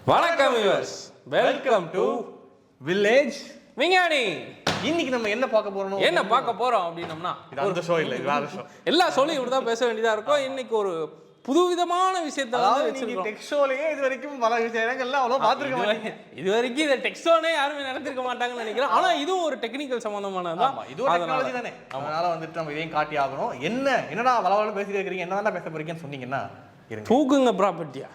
வணக்கம் viewers, welcome to village விஞ்ஞானி. இன்னைக்கு நம்ம என்ன பார்க்க போறோம் அப்படின்னம்னா, இது அந்த ஷோ இல்ல, இது வேற ஷோ. எல்லா ஷோலையும் இப்படி தான் பேச வேண்டியதா இருக்கும். இன்னைக்கு ஒரு புதுவிதமான விஷயத்தை வந்து நீங்க டெக் ஷோலயே இது வரைக்கும் பல விஷயங்கள்லாம் அவ்வளவு பார்த்திருக்க மாட்டீங்க. இது வரைக்கும் இந்த டெக் ஷோனே யாருமே நடத்திருக்க மாட்டாங்கன்னு நினைக்கிறேன். ஆனா இதுவும் ஒரு டெக்னிக்கல் சம்பந்தமானது. இது ஒரு டெக்னாலஜி தானே. அதனால வந்துட்டு நம்ம இதையும் காட்டி ஆகணும். என்னடா வளவள பேசிட்டு இருக்கீங்க, என்னதான் பேச போறீங்கன்னு சொன்னீங்கன்னா தூக்குங்க ப்ராப்பர்ட்டியா.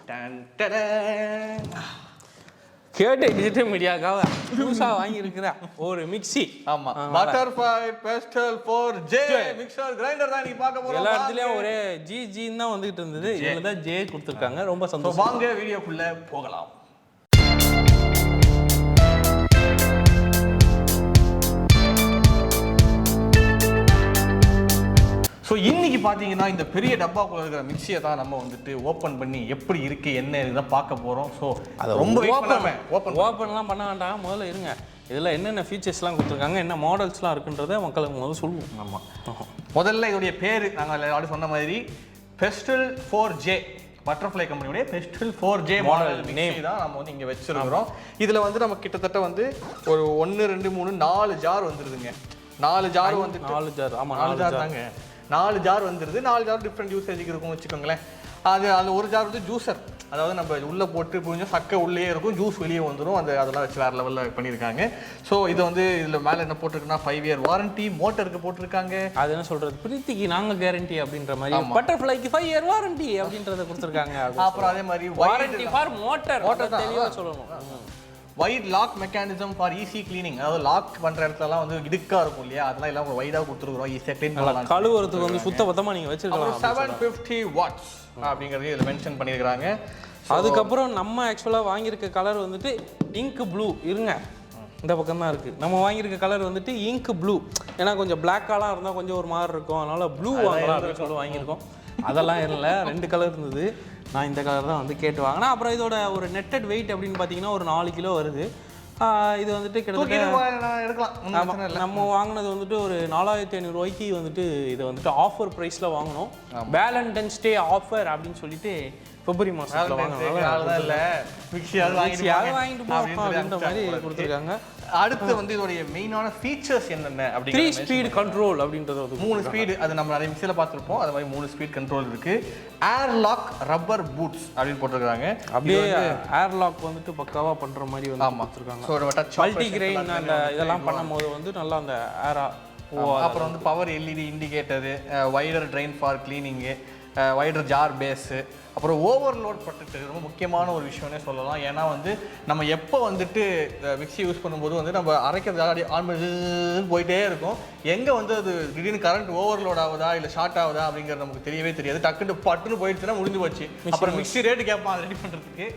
கேட்டை டிஜிட்டல் மீடியாக்காக புதுசா வாங்கி இருக்கிற ஒரு மிக்ஸி. ஆமா, butterfly PESTEL 4J mixer grinder தான் நீ பார்க்க போறோம். எல்லா இடத்துலயும் ஒரே ஜின்னு தான் வந்துகிட்டு இருந்தது. இதுல தான் ஜே கொடுத்துருக்காங்க. ரொம்ப சந்தோஷம். வாங்க வீடியோக்குள்ள போகலாம். ஸோ இன்னைக்கு பார்த்தீங்கன்னா இந்த பெரிய டப்பாக்குள்ள இருக்கிற மிக்சியை தான் நம்ம வந்துட்டு ஓப்பன் பண்ணி எப்படி இருக்கு என்ன இதுதான் பார்க்க போகிறோம். ஸோ அதை ரொம்ப ஓப்பன்லாம் பண்ண வேண்டாம். முதல்ல இருங்க, இதில் என்னென்ன ஃபீச்சர்ஸ்லாம் கொடுத்துருக்காங்க, என்ன மாடல்ஸ்லாம் இருக்குன்றதை மக்களுக்கு முதல்ல சொல்லுவோம். ஆமாம், முதல்ல இதோடைய பேர் நாங்கள் ஆல்ரெடி சொன்ன மாதிரி பெஸ்டல் 4J பட்டர்ஃப்ளை கம்பெனியோடைய பெஸ்டல் 4J மாடல் மிக்ஸி தான் நம்ம வந்து இங்கே வச்சிருக்கிறோம். இதில் வந்து நம்ம கிட்டத்தட்ட வந்து ஒரு 1 2 3 4 ஜார் வந்துருதுங்க. 4 ஜார் வந்து 4 ஜார். ஆமாம், 4 ஜார் தாங்க. 4 ஜார் வந்துருது. 4 ஜார் டிஃப்ரெண்ட் யூசேஜுக்கு இருக்கும்னு வச்சுக்கோங்களேன். அது ஒரு ஜார் வந்து ஜூஸர், அதாவது நம்ம உள்ளே போட்டு புரிஞ்சு சக்கை உள்ளே இருக்கும், ஜூஸ் வெளியே வந்துடும். அதெல்லாம் வச்சு வேறு லெவலில் பண்ணியிருக்காங்க. ஸோ இது வந்து இதில் மேலே என்ன போட்டிருக்குன்னா 5 இயர் வாரண்டி மோட்டருக்கு போட்டிருக்காங்க. அது என்ன சொல்கிறது, பிரீத்திக்கு நாங்கள் கேரண்டி அப்படின்ற மாதிரி, பட்டர்ஃப்ளைக்கு 5 இயர் வாரண்டி அப்படின்றத கொடுத்துருக்காங்க. அப்புறம் அதே மாதிரி வாரண்டி ஃபார் மோட்டர் தெளிவாக சொல்லணும். Wide lock mechanism for easy cleaning, அதாவது லாக் பண்ற இடத்துலலாம் வந்து இடுக்கா இருக்கும் இல்லையா, அதெல்லாம் எல்லாம் வைடாக கொடுத்துருக்குறோம். ஈஸியாக க்ளீன் பண்ணலாம். கழுவுறதுக்கு வந்து சுத்தபத்தமாக நீங்கள் வச்சுருக்கலாம். 750 வாட்ஸ் அப்படிங்கிறது இதில் மென்ஷன் பண்ணியிருக்கிறாங்க. அதுக்கப்புறம் நம்ம ஆக்சுவலாக வாங்கியிருக்க கலர் வந்துட்டு இங்க் ப்ளூ. இருங்க, இந்த பக்கம் தான் இருக்குது. நம்ம வாங்கியிருக்க கலர் வந்துட்டு இங்க் ப்ளூ. ஏன்னா கொஞ்சம் பிளாக்காலாம் இருந்தால் கொஞ்சம் ஒரு மாதிரி இருக்கும், அதனால் ப்ளூ வாங்கலாம் அப்படின்னு சொல்லி வாங்கியிருக்கோம். அதெல்லாம் இல்லை, 2 கலர் இருந்தது. நான் இந்த கலர் தான் வந்து கேட்டு வாங்கினேன். அப்புறம் இதோட ஒரு நெட்டட் வெயிட் அப்படின்னு பார்த்தீங்கன்னா ஒரு 4 கிலோ வருது. இது வந்துட்டு கிட்டத்தட்ட நம்ம வாங்கினது வந்துட்டு ஒரு 4500 ரூபாய்க்கு வந்துட்டு இதை வந்துட்டு ஆஃபர் ப்ரைஸில் வாங்கினோம். வேலண்டைன்ஸ் டே ஆஃபர் அப்படின்னு சொல்லிட்டு பிப்ரவரி மாதத்தில் வாங்கிட்டு மாதிரி கொடுத்துருக்காங்க. அடுத்து வந்து இதோடைய மெயினான ஃபீச்சர்ஸ் என்னென்ன அப்படி 3 ஸ்பீட் கண்ட்ரோல் அப்படின்றது வந்து 3 ஸ்பீடு. அது நம்ம நிறைய மிக்சியில் பார்த்துருப்போம். அது மாதிரி 3 ஸ்பீட் கண்ட்ரோல் இருக்கு. ஏர் லாக் ரப்பர் பூட்ஸ் அப்படின்னு போட்டிருக்காங்க. அப்படியே ஏர் லாக் வந்துட்டு பக்காவா பண்ற மாதிரி வந்து கொடுத்துருக்காங்க. ஸோ மல்டி கிரெயின் அந்த இதெல்லாம் பண்ணும்போது வந்து நல்லா அந்த ஏரா. அப்புறம் வந்து power LED indicator, wider drain for cleaning, wider jar base, அப்புறம் ஓவர்லோட் ப்ரொடெக்டர். ரொம்ப முக்கியமான ஒரு விஷயம்னே சொல்லலாம். ஏன்னா வந்து நம்ம எப்போ வந்துட்டு மிக்ஸி யூஸ் பண்ணும்போது வந்து நம்ம அரைக்கிறதுக்காக ஆன் பண்ணி போயிட்டே இருக்கும். எங்கே வந்து அது திடீர்னு கரண்ட் ஓவர்லோட் ஆகுதா இல்லை ஷார்ட் ஆகுதா அப்படிங்கிறது நமக்கு தெரியவே தெரியாது. டக்குன்னு பட்டுன்னு போயிடுச்சுன்னா முடிஞ்சு போச்சு. அப்புறம் மிக்ஸி ரேட்டு கேட்பான் ரெடி பண்ணுறதுக்கு.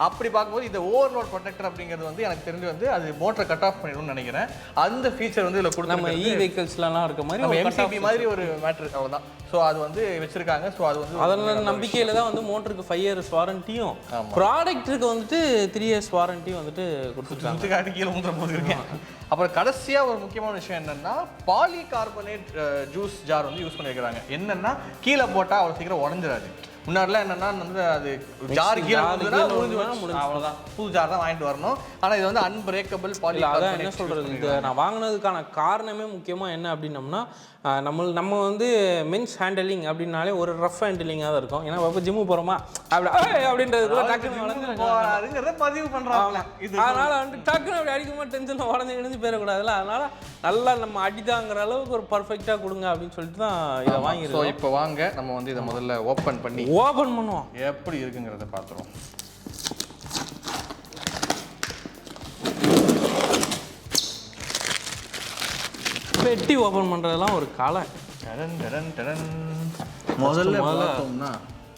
அப்படி பார்க்கும்போது இந்த ஓவர்லோட் ப்ரொடெக்டர் அப்படிங்கிறது வந்து எனக்கு தெரிஞ்சு வந்து அது மோட்டரை கட் ஆஃப் பண்ணிடும்னு நினைக்கிறேன். அந்த ஃபீச்சர் வந்து இதில் கொடுத்து நம்ம வெஹிக்கிள்ஸ்லாம் இருக்க மாதிரி நம்ம எம்சிபி மாதிரி ஒரு மேட்ரு அவ்வளோதான். ஸோ அது வந்து வச்சிருக்காங்க. ஸோ அது வந்து அதனால நம்பிக்கையில் தான் வந்து மோட்டருக்கு 5 இயர்ஸ் வாரண்டியும் ப்ராடக்ட்டுக்கு வந்துட்டு 3 இயர்ஸ் வாரண்டியும் வந்துட்டு கொடுத்துருக்காங்க. கீழே ஊன்ற போது இருக்கேன். அப்புறம் கடைசியாக ஒரு முக்கியமான விஷயம் என்னன்னா பாலி கார்பனேட் ஜூஸ் ஜார் வந்து யூஸ் பண்ணியிருக்கிறாங்க. என்னன்னா கீழே போட்டால் அவ்வளோ சீக்கிரம் உடஞ்சிடாது. முன்னாடிலாம் என்னன்னா வந்து அது ஜார் கீழே அவ்வளோதான், புது ஜார் தான் வாங்கிட்டு வரணும். ஆனால் இது வந்து அன்பிரேக்கபிள் பாலி. அதான் என்ன சொல்கிறது, இது நான் வாங்கினதுக்கான காரணமே முக்கியமாக என்ன அப்படின்னம்னா, நம்ம வந்து மென்ஸ் ஹேண்டலிங் அப்படின்னாலே ஒரு ரஃப் ஹேண்டலிங்காக தான் இருக்கும். ஏன்னா இப்போ ஜிம்மு போகிறோமா அப்படின்றது பதிவு பண்ணுறாங்க. அதனால் வந்து டக்குன்னு அப்படி அடிக்குமா டென்ஷனில் உடஞ்சி போயிடக்கூடாதுல்ல. அதனால் நல்லா நம்ம அடிதாங்கிற அளவுக்கு ஒரு பர்ஃபெக்டாக கொடுங்க அப்படின்னு சொல்லிட்டு தான் இதை வாங்கிடுவோம். இப்போ வாங்க நம்ம வந்து இதை முதல்ல ஓப்பன் பண்ணுவோம், எப்படி இருக்குங்கிறத பார்த்துருவோம். பெட்டி ஓப்பன் பண்ணுறதுலாம் ஒரு கலை. முதல்ல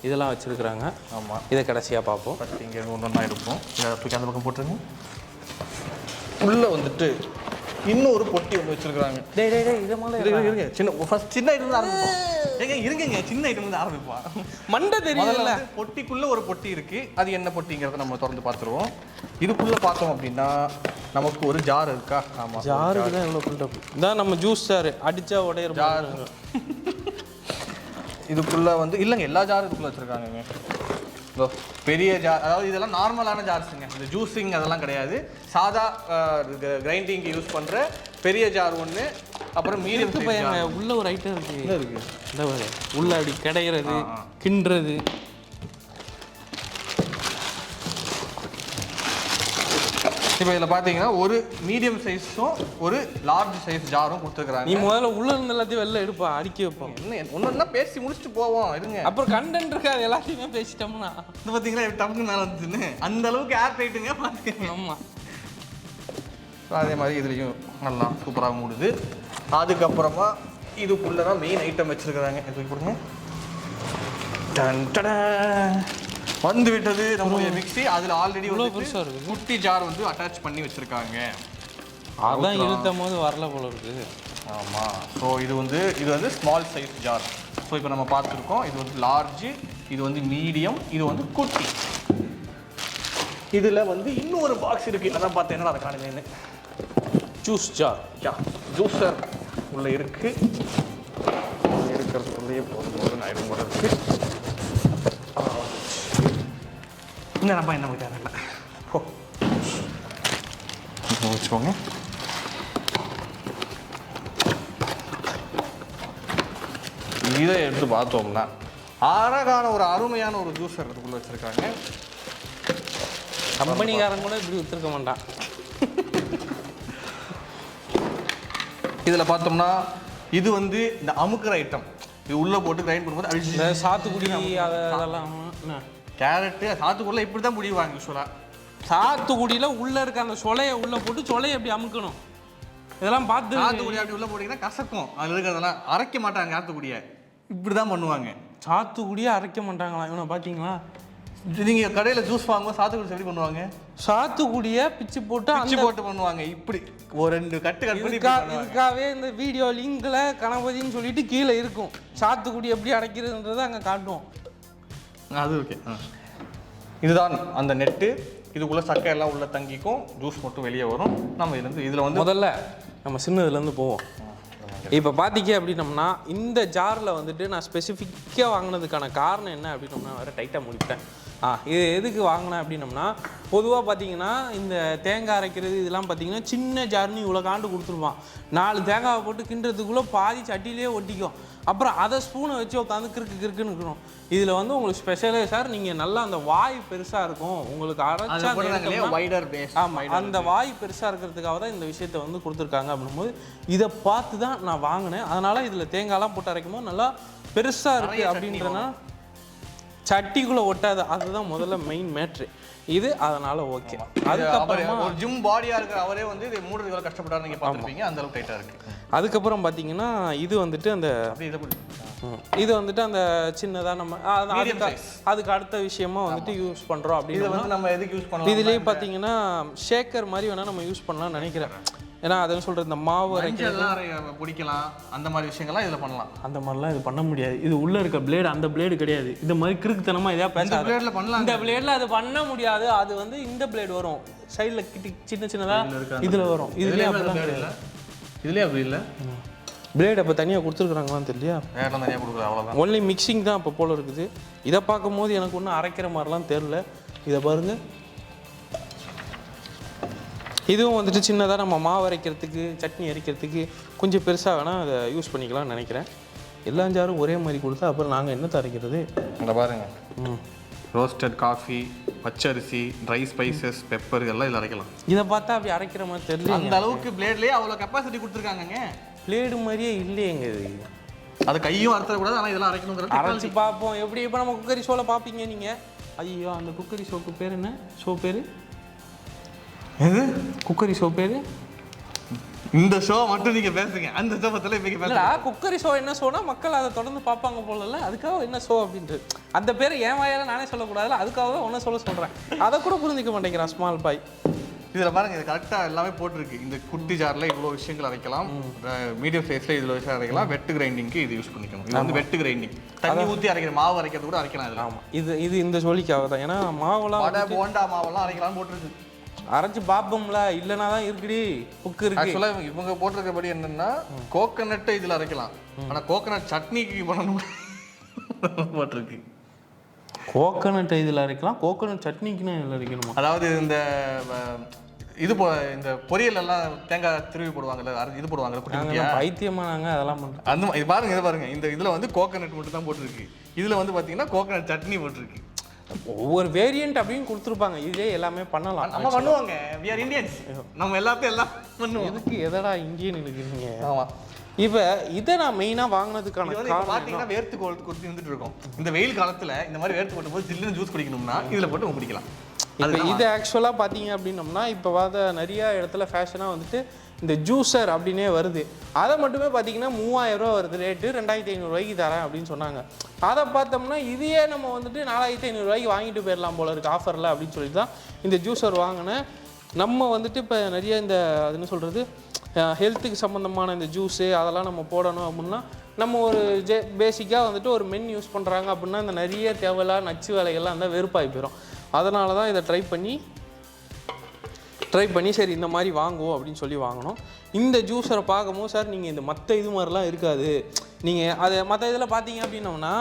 இதெல்லாம் வச்சுருக்குறாங்க. ஆமாம், இதை கடைசியாக பார்ப்போம். இங்கே ஒன்றா இருக்கும். இதை தூக்கி அந்த பக்கம் போட்டுருங்க. உள்ளே வந்துட்டு இன்னொரு பொட்டி ஒன்று வச்சிருக்காங்க. இருங்க, சின்ன ஐட்டம் ஆரம்பிப்போம். இருங்க சின்ன ஐட்டம் வந்து ஆரம்பிப்போம். மண்டை தெரியல. பொட்டிக்குள்ள ஒரு பொட்டி இருக்கு. அது என்ன பொட்டிங்கிறத நம்ம திறந்து பார்த்துருவோம். இதுக்குள்ள பார்த்தோம் அப்படின்னா நமக்கு ஒரு ஜார் இருக்கா? ஆமா, ஜாருக்கு தான் எவ்வளோ பில்டப். இதான் நம்ம ஜூஸ் ஜார் அடிச்சா உடையிற ஜார். இதுக்குள்ள வந்து இல்லைங்க, எல்லா ஜாரும் இதுக்குள்ள வச்சிருக்காங்க. பெரிய ஜார், அதாவது இதெல்லாம் நார்மலான ஜார்ஸுங்க, இந்த ஜூஸிங் அதெல்லாம் கிடையாது. சாதா கிரைண்டிங்க்கு யூஸ் பண்ணுற பெரிய ஜார் ஒன்று, அப்புறம் மீடியம் பையங்க உள்ள ஒரு ஐட்டம் இருக்கு இந்த உள்ள அப்படி கிடைக்கிறது கிண்டுறது. இப்போ இதில் பார்த்தீங்கன்னா ஒரு மீடியம் சைஸும் ஒரு லார்ஜ் சைஸ் ஜாரும் கொடுத்துருக்குறாங்க. நீ முதல்ல உள்ள இருந்து எல்லாத்தையும் வெளில எடுப்பா, அடிக்க வைப்போம். ஒன்று பேசி முடிச்சுட்டு போவோம் இருங்க. அப்புறம் கண்டென்ட் இருக்காது, எல்லாத்தையுமே பேசிட்டோம்னா. இது பார்த்தீங்களா டம்க்கு மேலே வந்துச்சுன்னு அந்த அளவுக்கு ஏர் டைட்டுங்க பார்த்துக்கங்க. ஆமாம். ஸோ அதே மாதிரி இதுலேயும் நல்லா சூப்பராக மூடுது. அதுக்கப்புறமா இதுக்குள்ளே தான் மெயின் ஐட்டம் வச்சுருக்குறாங்க. இது கொடுங்க. வந்து விட்டது நம்மளுடைய மிக்ஸி. அதில் ஆல்ரெடி பெருசாக இருக்குது குட்டி ஜார் வந்து அட்டாச் பண்ணி வச்சுருக்காங்க. அதான் இழுத்தும் போது வரல போல இருக்குது. ஆமாம். ஸோ இது வந்து ஸ்மால் சைஸ் ஜார். ஸோ இப்போ நம்ம பார்த்துருக்கோம், இது வந்து லார்ஜு, இது வந்து மீடியம், இது வந்து குட்டி. இதில் வந்து இன்னொரு பாக்ஸ் இருக்குது. அதான் பார்த்தேன் என்ன அதை காணுங்கன்னு. ஜூஸ் ஜார், ஜூஸர் உள்ளே இருக்குது. இருக்கிறதுக்குள்ளேயே போகும்போது நான் இடம் கூட இருக்குது. இந்த நம்ம என்ன தேவையில்லை. ஓ வச்சுக்கோங்க. இதை எடுத்து பார்த்தோம்னா அழகான ஒரு அருமையான ஒரு ஜூஸர் இதுக்குள்ளே வச்சுருக்காங்க. கம்பெனிக்காரன் கூட இப்படி விற்றுருக்க மாட்டான். இதில் பார்த்தோம்னா இது வந்து இந்த அமுக்கிற ஐட்டம். இது உள்ளே போட்டு கிரைண்ட் பண்ணும்போது சாத்துக்குடி அதெல்லாம் கேரட்டு சாத்துக்குடியில் இப்படி தான் முடிவாங்க யூஸ்வலாக. சாத்துக்குடியில் உள்ளே இருக்க அந்த சொலையை உள்ளே போட்டு சொலையை எப்படி அமுக்கணும் இதெல்லாம் பார்த்து. சாத்துக்குடி அப்படி உள்ளே போட்டிங்கன்னா கசக்கும். அதில் இருக்கிறதெல்லாம் அரைக்க மாட்டாங்க. சாத்துக்குடியை இப்படி தான் பண்ணுவாங்க. சாத்துக்குடியை அரைக்க மாட்டாங்களா இவனை பார்த்தீங்களா? நீங்கள் கடையில் ஜூஸ் வாங்கும்போது சாத்துக்குடி எப்படி பண்ணுவாங்க? சாத்துக்குடியை பிச்சு போட்டு பண்ணுவாங்க. இப்படி ஒரு 2 கட்டு பண்ணி இதுக்காகவே இந்த வீடியோ லிங்கில் கணபதினு சொல்லிட்டு கீழே இருக்கும். சாத்துக்குடி எப்படி அரைக்கிறதுன்றதை அங்கே காட்டுவோம். அது ஓகே. இதுதான் அந்த நெட்டு. இதுக்குள்ளே சக்கை எல்லாம் உள்ளே தங்கிக்கும், ஜூஸ் மட்டும் வெளியே வரும். நம்ம இதில் வந்து முதல்ல நம்ம சின்னதுலேருந்து போவோம். இப்போ பார்த்தீங்க அப்படின்னம்னா இந்த ஜாரில் வந்துட்டு நான் ஸ்பெசிஃபிக்காக வாங்கினதுக்கான காரணம் என்ன அப்படின்னம்னா வேறு டைட்டாக முடிப்பேன். இது எதுக்கு வாங்கினேன் அப்படின்னம்னா, பொதுவாக பார்த்தீங்கன்னா இந்த தேங்காய் அரைக்கிறது இதெல்லாம் பார்த்தீங்கன்னா சின்ன ஜார்னி இவ்வளோ காண்டு கொடுத்துருவான். 4 தேங்காவை போட்டு கிண்டுறதுக்குள்ளே பாதி சட்டிலே ஒட்டிக்கும். அப்புறம் அதை ஸ்பூனை வச்சு உட்காந்து கிறுக்குன்னு இருக்கணும். இதில் வந்து உங்களுக்கு ஸ்பெஷலே சார், நீங்கள் நல்லா அந்த வாய் பெருசாக இருக்கும் உங்களுக்கு அரைச்சா. ஆமாம், அந்த வாய் பெருசாக இருக்கிறதுக்காக தான் இந்த விஷயத்தை வந்து கொடுத்துருக்காங்க. அப்படிங்கும்போது இதை பார்த்து தான் நான் வாங்கினேன். அதனால் இதில் தேங்காய்லாம் போட்டு அரைக்கும் போது நல்லா பெருசாக இருக்குது அப்படின்றனா சட்டிக்குள்ளே ஒட்டாது. அதுதான் முதல்ல மெயின் மேட்ரு இது. அதனால ஓகே. அதுக்கப்புறமா ஒரு ஜிம் பாடியாக இருக்கிற அவரே வந்து இது மூடுறதுக்கு கஷ்டப்பட்டாரு, நீங்கள் பார்த்துருப்பீங்க. அந்த அளவுக்கு டைட்டாக இருக்குது. அதுக்கப்புறம் பார்த்தீங்கன்னா இது வந்துட்டு அந்த இது வந்துட்டு அந்த சின்னதாக நம்ம அதுக்கு அடுத்த விஷயமா வந்துட்டு யூஸ் பண்ணுறோம் அப்படின்னு நம்ம எதுக்கு யூஸ் பண்ணலாம். இதுலேயே பார்த்தீங்கன்னா ஷேக்கர் மாதிரி வேணால் நம்ம யூஸ் பண்ணலாம்னு நினைக்கிறேன். ஏன்னா அதன்னு சொல்கிறது இந்த மாவு பிடிக்கலாம் அந்த மாதிரி விஷயங்கள்லாம் இதில் பண்ணலாம். அந்த மாதிரிலாம் இது பண்ண முடியாது. இது உள்ளே இருக்க பிளேடு அந்த பிளேடு கிடையாது. இந்த மாதிரி கிறுக்குத்தனமாக இதாக பண்ணலாம். இந்த பிளேடில் அது பண்ண முடியாது. அது வந்து இந்த பிளேடு வரும் சைடில் சின்னதாக இதில் வரும். இதுலேயே அப்படி இல்லை. பிளேட் அப்போ தனியாக கொடுத்துருக்குறாங்களான்னு தெரியலையா? தனியாக கொடுக்குறது அவ்வளோதான். ஒன்லி மிக்சிங் தான் இப்போ போல் இருக்குது. இதை பார்க்கும்போது எனக்கு ஒன்றும் அரைக்கிற மாதிரிலாம் தெரில. இதை பாருங்கள், இதுவும் வந்துட்டு சின்னதாக நம்ம மாவு அரைக்கிறதுக்கு சட்னி அரைக்கிறதுக்கு கொஞ்சம் பெருசாக வேணால் அதை யூஸ் பண்ணிக்கலாம்னு நினைக்கிறேன். எல்லா ஜாரும் ஒரே மாதிரி கொடுத்தா அப்புறம் நாங்கள் என்னத்தை அரைக்கிறது? இந்த பாருங்க, ரோஸ்டட் காஃபி, பச்சரிசி, ட்ரை ஸ்பைசஸ், பெப்பர் எல்லாம் இதில் அரைக்கலாம். இதை பார்த்தா அப்படி அரைக்கிற மாதிரி தெரியல. அந்த அளவுக்கு பிளேட்லேயே அவ்வளோ கெப்பாசிட்டி கொடுத்துருக்காங்க. பிளேடு மாதிரியே இல்லையேங்க இது. அது கையும் அரைத்தக்கூடாது, ஆனால் இதெல்லாம் அரைக்கணுங்கிறது அரைச்சி பார்ப்போம் எப்படி. இப்போ நம்ம குக்கரி ஷோவில் பார்ப்பீங்க நீங்கள். ஐயோ, அந்த குக்கரி ஷோக்கு பேர் என்ன? ஷோ பேர் எது? குக்கரி ஷோ பேர். இந்த ஷோ மட்டும் நீங்கள் பேசுங்க, அந்த ஷோ பற்றில இப்போ பேசல. குக்கரி ஷோ என்ன ஷோனா மக்கள் அதை தொடர்ந்து பார்ப்பாங்க போலல, அதுக்காக என்ன ஷோ அப்படின்ட்டு அந்த பேர் என் வாயால் நானே சொல்லக்கூடாதுல, அதுக்காக தான் ஒன்றும் சொல்கிறேன். அதை கூட புரிஞ்சிக்க மாட்டேங்கிறான் ஸ்மால் பாய். இதில் பாருங்கள், இது கரெக்டாக எல்லாமே போட்டிருக்கு. இந்த குட்டி ஜாரில் இவ்வளோ விஷயங்கள் அரைக்கலாம், மீடியம் சைஸில் இதில் விஷயம் அரைக்கலாம், வெட்டு கிரைண்டிங்க்கு இது யூஸ் பண்ணிக்கணும். இது வந்து வெட்டு கிரைண்டிங், தண்ணி ஊற்றி அரைக்கிற மாவு அரைக்கிறது கூட அரைக்கலாம் இதில். ஆமாம், இது இந்த சொல்லிக்காக தான். ஏன்னா மாவுலாம் போண்டா மாவெல்லாம் அரைக்கலாம்னு போட்டிருக்கு. அரைச்சி பார்ப்போம்ல, இல்லைனா தான் இருக்குடி புக்கு இருக்கு. ஆக்சுவலாக இவங்க போட்டிருக்கபடி என்னென்னா கோகனட்டை இதில் அரைக்கலாம், ஆனால் கோகனட் சட்னிக்கு பண்ணணும் போட்டிருக்கு. கோகனட் இதில் அரைக்கலாம், கோகனட் சட்னிக்குன்னு இதில் அரைக்கணுமா? அதாவது இந்த பொரியல் எல்லாம் தேங்காய் திருவி போடுவாங்கல்ல, இது போடுவாங்கல்ல, பைத்தியமா நாங்கள் அதெல்லாம் பண்ணுறோம். அந்த இது பாருங்க இந்த இதில் வந்து கோகனட் மட்டும் தான் போட்டிருக்கு. இதில் வந்து பார்த்தீங்கன்னா கோகனட் சட்னி போட்டிருக்கு. ஒவ்வொரு வேரியன்ட் அப்படின்னு கொடுத்துருப்பாங்க. இதே எல்லாமே பண்ணலாம், நம்ம பண்ணுவாங்க. we are Indians, நம்ம எல்லாத்தையும் எல்லாம் பண்ணுவோம். எதுக்கு எதடா இந்தியன் இருக்குறீங்க? ஆமாம். இப்போ இதை நான் மெயினாக வாங்கினதுக்கான காரணம் பார்த்தீங்கன்னா வேர்த்து கொடுத்து வந்துட்டு இருக்கோம். இந்த வெயில் காலத்தில் இந்த மாதிரி வேர்த்து கொட்டும் போது ஜில்லுன்னு ஜூஸ் குடிக்கணும்னா இதில் போட்டு குடிக்கலாம். இப்போ இது ஆக்சுவலாக பார்த்தீங்க அப்படின்னம்னா இப்போ நிறையா இடத்துல ஃபேஷனாக வந்துட்டு இந்த ஜூஸர் அப்படின்னே வருது. அதை மட்டுமே பார்த்தீங்கன்னா 3000 ரூபா வருது ரேட்டு, 2500 ரூபாய்க்கு தரேன் அப்படின்னு சொன்னாங்க. அதை பார்த்தோம்னா இதையே நம்ம வந்துட்டு 4500 ரூபாய்க்கு வாங்கிட்டு போயிடலாம் போல இருக்குது ஆஃபரில் அப்படின்னு சொல்லிட்டு தான் இந்த ஜூஸர் வாங்கினேன். நம்ம வந்துட்டு இப்போ நிறைய இந்த அது என்ன சொல்கிறது ஹெல்த்துக்கு சம்மந்தமான இந்த ஜூஸு அதெல்லாம் நம்ம போடணும் அப்படின்னா நம்ம ஒரு பேசிக்காக வந்துட்டு ஒரு மென் யூஸ் பண்ணுறாங்க அப்படின்னா இந்த நிறைய தேவையில்லாம் நச்சு வேலைகள்லாம் இருந்தால் வெறுப்பாகி போயிடும். அதனால தான் இதை ட்ரை பண்ணி சரி இந்த மாதிரி வாங்குவோம் அப்படின்னு சொல்லி வாங்கினோம். இந்த ஜூஸரை பார்க்கும்போது சார் நீங்கள் இந்த மற்ற இது மாதிரிலாம் இருக்காது. நீங்கள் அதை மற்ற இதில் பார்த்தீங்க அப்படின்னோம்னா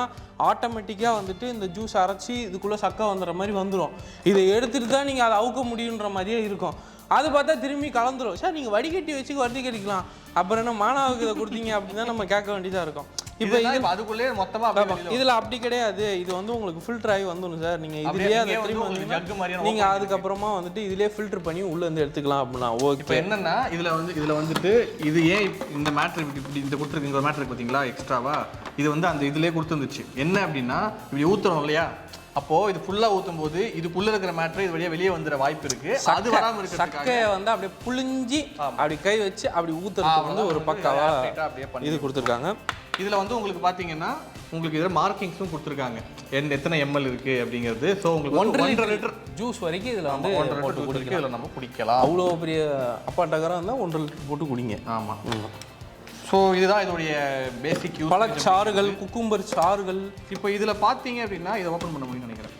ஆட்டோமேட்டிக்காக வந்துட்டு இந்த ஜூஸ் அரைச்சி இதுக்குள்ளே சக்கை வந்துடுற மாதிரி வந்துடும். இதை எடுத்துகிட்டு தான் நீங்கள் அதை அவுக்க முடியுன்ற மாதிரியே இருக்கும். அது பார்த்தா திரும்பி கலந்துரும். சார் நீங்கள் வடிகட்டி வச்சு வடிகட்டிக்கலாம், அப்புறம் என்ன மானாவுக்கு இதை கொடுத்தீங்க அப்படின்னு தான் நம்ம கேட்க வேண்டியதாக இருக்கும். இப்போ இது அதுக்குள்ளே மொத்தமாக இதில் அப்படி கிடையாது. இது வந்து உங்களுக்கு ஃபில்டர் ஆகி வந்துடும் சார். நீங்கள் இதுலேயே அதை திரும்பி வந்தீங்கன்னா நீங்கள் அதுக்கப்புறமா வந்துட்டு இதிலே ஃபில்டர் பண்ணி உள்ளே வந்து எடுத்துக்கலாம் அப்படின்னா ஓகே. இப்போ என்னென்னா இதில் வந்துட்டு இது ஏன் இந்த மேட்ரு இப்படி இந்த கொடுத்துருக்கு ஒரு மேட்ரு பார்த்தீங்களா எக்ஸ்ட்ராவா, இது வந்து அந்த இதிலே கொடுத்துருந்துச்சு. என்ன அப்படின்னா இப்படி ஊற்றுறோம் இல்லையா, அப்போது இது ஃபுல்லாக ஊற்றும் போது இதுக்குள்ளே இருக்கிற மேட்ரு இது வழியாக வெளியே வந்துட வாய்ப்பு இருக்குது. அது வராமல் இருக்கு. சக்கையை வந்து அப்படியே புழிஞ்சி அப்படி கை வச்சு அப்படி ஊற்றுறதுக்கு வந்து ஒரு பக்காவாக இது கொடுத்துருக்காங்க. இதில் வந்து உங்களுக்கு பார்த்தீங்கன்னா உங்களுக்கு இதில் மார்க்கிங்ஸும் கொடுத்துருக்காங்க எத்தனை எம்எல் இருக்குது அப்படிங்கிறது. ஸோ உங்களுக்கு 1.5 லிட்டர் ஜூஸ் வரைக்கும் இதில் வந்து 1.5 லிட்டர் இதில் நம்ம குடிக்கலாம். அவ்வளோ பெரிய அப்பாட்டகரம் இருந்தால் 1.5 லிட்டர் போட்டு குடிங்க. ஆமாம். ஸோ இதுதான் இதோடைய பேசிக் யூஸ். பழச்சாறுகள், குக்கும்பர் சாறுகள். இப்போ இதில் பார்த்தீங்க அப்படின்னா இதை ஓப்பன் பண்ண முடியும்னு நினைக்கிறேன்.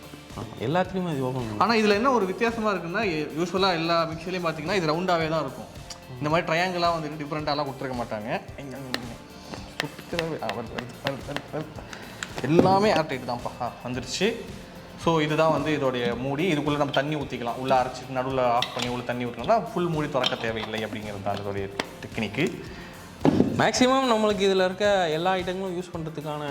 எல்லாத்துலேயுமே இது ஓப்பன் பண்ணணும். ஆனால் இதில் என்ன ஒரு வித்தியாசமாக இருக்குன்னா யூஸ்வலாக எல்லா மிக்சிலையும் பார்த்தீங்கன்னா இது ரவுண்டாகவே தான் இருக்கும். இந்த மாதிரி ட்ரையாங்கிளாக வந்துட்டு டிஃப்ரெண்ட்டாலாம் கொடுத்துருக்க மாட்டாங்க. எல்லாமே ஏர்டைட் தான்ப்பா வந்துருச்சு. ஸோ இதுதான் வந்து இதோடைய மூடி. இதுக்குள்ளே நம்ம தண்ணி ஊற்றிக்கலாம். உள்ளே அரைச்சிட்டு நடுவில் ஆஃப் பண்ணி உள்ள தண்ணி ஊற்றினா ஃபுல் மூடி திறக்க தேவையில்லை அப்படிங்கிறது தான் இதோடைய டெக்னிக்கு. மேக்ஸிமம் நம்மளுக்கு இதில் இருக்க எல்லா ஐட்டங்களும் யூஸ் பண்ணுறதுக்கான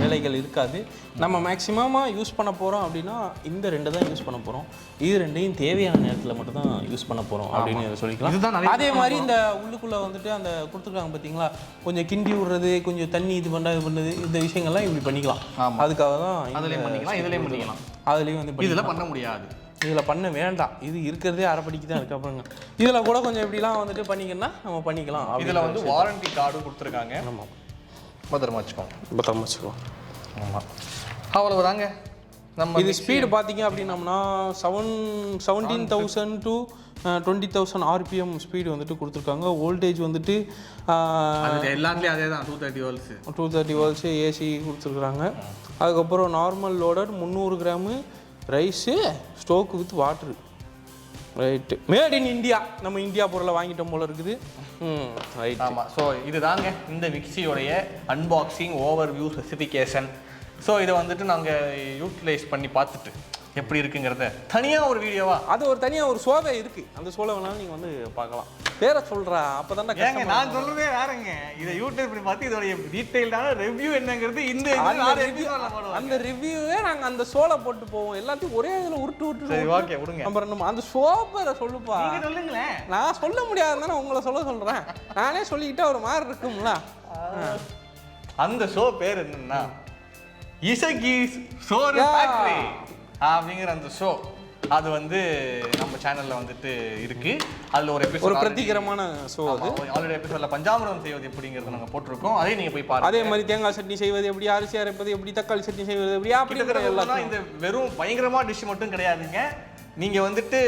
வேலைகள் இருக்காது. நம்ம மேக்ஸிமமாக யூஸ் பண்ண போகிறோம் அப்படின்னா இந்த 2 தான் யூஸ் பண்ண போகிறோம். இது 2ஐயும் தேவையான நேரத்தில் மட்டும் தான் யூஸ் பண்ண போகிறோம் அப்படின்னு சொல்லிக்கலாம். அதே மாதிரி இந்த உள்ளுக்குள்ளே வந்துட்டு அந்த கொடுத்துருக்காங்க பார்த்தீங்களா, கொஞ்சம் கிண்டி விடுறது, கொஞ்சம் தண்ணி இது பண்ணுறது, இந்த விஷயங்கள்லாம் இப்படி பண்ணிக்கலாம். அதுக்காக தான் அதுலேயும் பண்ணிக்கலாம், இதுலேயும் பண்ணிக்கலாம். அதுலேயும் வந்து இதில் பண்ண முடியாது, இதில் பண்ண வேண்டாம். இது இருக்கிறதே அரைப்படிக்கு தான் இருக்குது. அப்புறங்க இதில் கூட கொஞ்சம் எப்படிலாம் வந்துட்டு பண்ணிங்கன்னா நம்ம பண்ணிக்கலாம். இதில் வந்து வாரண்டி கார்டும் கொடுத்துருக்காங்க. ஆமாம், பத்திரமா வச்சுக்கோங்க. ஆமாம், அவ்வளவுதாங்க. நம்ம இது ஸ்பீடு பார்த்தீங்க அப்படின்னம்னா 17,000 to 20,000 RPM ஸ்பீடு வந்துட்டு கொடுத்துருக்காங்க. வோல்டேஜ் வந்துட்டு எல்லாத்துலேயும் அதே தான் 230 volts ஏசி கொடுத்துருக்குறாங்க. அதுக்கப்புறம் normal loader 300 gram rice stock with water. Right, made in India. நம்ம இந்தியா பொருளை வாங்கிட்டோம் போல இருக்குது. ரைட். ஆமாம். ஸோ இதுதாங்க இந்த மிக்சியோடைய அன்பாக்சிங், ஓவர்வியூ, ஸ்பெசிஃபிகேஷன். ஸோ இதை வந்துட்டு நாங்கள் யூட்டிலைஸ் பண்ணி பார்த்துட்டு எப்படி இருக்குங்கிறத தனியாக ஒரு வீடியோவா, அது ஒரு தனியாக ஒரு சோவை இருக்குது. அந்த சோலை வேணாலும் நீங்கள் வந்து பார்க்கலாம். பேரை சொல்கிறா அப்போ தானே ஏங்க நான் சொல்கிறதே வேறங்க. இதை யூடியூப் பண்ணி பார்த்து இதோடைய டீட்டெயில்டான ரிவ்யூ என்னங்கிறது இந்த அந்த ரிவ்யூவே நாங்கள் அந்த சோலை போட்டு போவோம். எல்லாத்தையும் ஒரே இதில் உருட்டு ஓகே விடுங்க. அப்புறம் அந்த சோ பேரை சொல்லுப்பா. சொல்லுங்களேன். நான் சொல்ல முடியாதுன்னு உங்களை சொல்கிறேன். நானே சொல்லிக்கிட்டா ஒரு மாதிரி இருக்கும்ல. அந்த ஷோ பேர் என்னன்னா இசைக்கு சோறு ஃபேக்டரி அப்படிங்கிற அந்த ஷோ. அது வந்து நம்ம சேனல்ல வந்துட்டு இருக்கு. அதுல ஒரு எபிசோட், ஒரு பிரத்திகரமான ஷோ. அது ஆல்ரெடி எபிசோட்ல பஞ்சாமிர்தம் செய்வது எப்படிங்கிறத நாங்க போட்டிருக்கோம். அதையும் நீங்க போய் பாருங்க. அதே மாதிரி தேங்காய் சட்னி செய்வது எப்படி, அரிசி அரைப்பது எப்படி, தக்காளி சட்னி செய்வது எப்படி, அப்படிங்கிற எல்லாம். இந்த வெறும் பயங்கரமா டிஷ் மட்டும் கிடையாதுங்க. நீங்கள் வந்துட்டு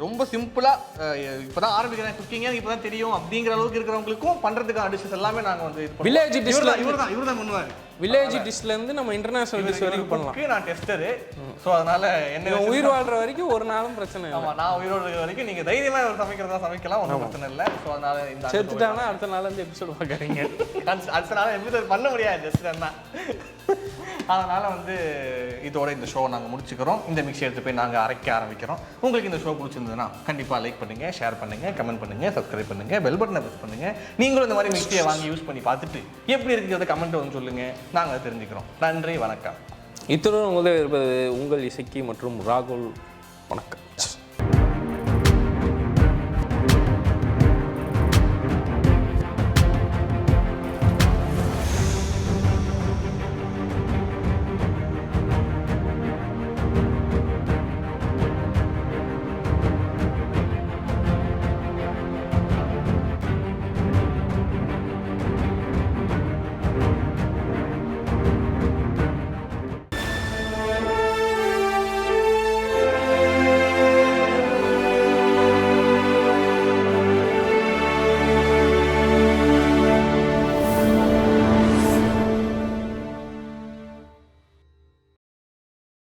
ரொம்ப சிம்பிளாக இப்போ தான் ஆரம்பிக்கிறேன் குக்கிங்கே, இப்போ தான் தெரியும் அப்படிங்கிற அளவுக்கு இருக்கிறவங்களுக்கும் பண்ணுறதுக்கான டிஷ்ஷஸ் எல்லாமே நாங்கள் வந்து வில்லேஜ் டிஷ்ல இவர் தான் பண்ணுவார். வில்லேஜ் டிஷ்லேருந்து நம்ம இன்டர்நேஷனல் டிஷ் வரைக்கும் பண்ணலாம். நான் டெஸ்டரு. ஸோ அதனால் என்ன உயிர் வாழ்கிற வரைக்கும் ஒரு நாளும் பிரச்சனை இல்லை. ஆமாம், நான் உயிரோடு இருக்கிற வரைக்கும் நீங்கள் தைரியமாக சமைக்கிறதா சமைக்கலாம், ஒன்றும் பிரச்சனை இல்லை. ஸோ அதனால் இந்த செத்துட்டானா அடுத்த நாள் வந்து எபிசோடு பார்க்குறீங்க. அடுத்த நாள் எபிசோட் பண்ண முடியாது, ஜஸ்ட் என்ன அதனால் வந்து இதோட இந்த ஷோ நாங்கள் முடிச்சுக்கிறோம். இந்த மிக்ஸி எடுத்து போய் நாங்கள் அரைக்க ஆரம்பிக்கிறோம். உங்களுக்கு இந்த ஷோ பிடிச்சிருந்ததுன்னா கண்டிப்பாக லைக் பண்ணுங்கள், ஷேர் பண்ணுங்கள், கமெண்ட் பண்ணுங்கள், சப்ஸ்கிரைப் பண்ணுங்கள், பெல் பட்டனை ப்ரெஸ் பண்ணுங்கள். நீங்களும் இந்த மாதிரி மிக்ஸியை வாங்கி யூஸ் பண்ணி பார்த்துட்டு எப்படி இருக்கிறத கமெண்ட் வந்து சொல்லுங்கள். நாங்கள் அதை தெரிஞ்சுக்கிறோம். நன்றி, வணக்கம். இத்துடன் உங்களே இருப்பது உங்கள் இசைக்கு மற்றும் ராகுல். வணக்கம்.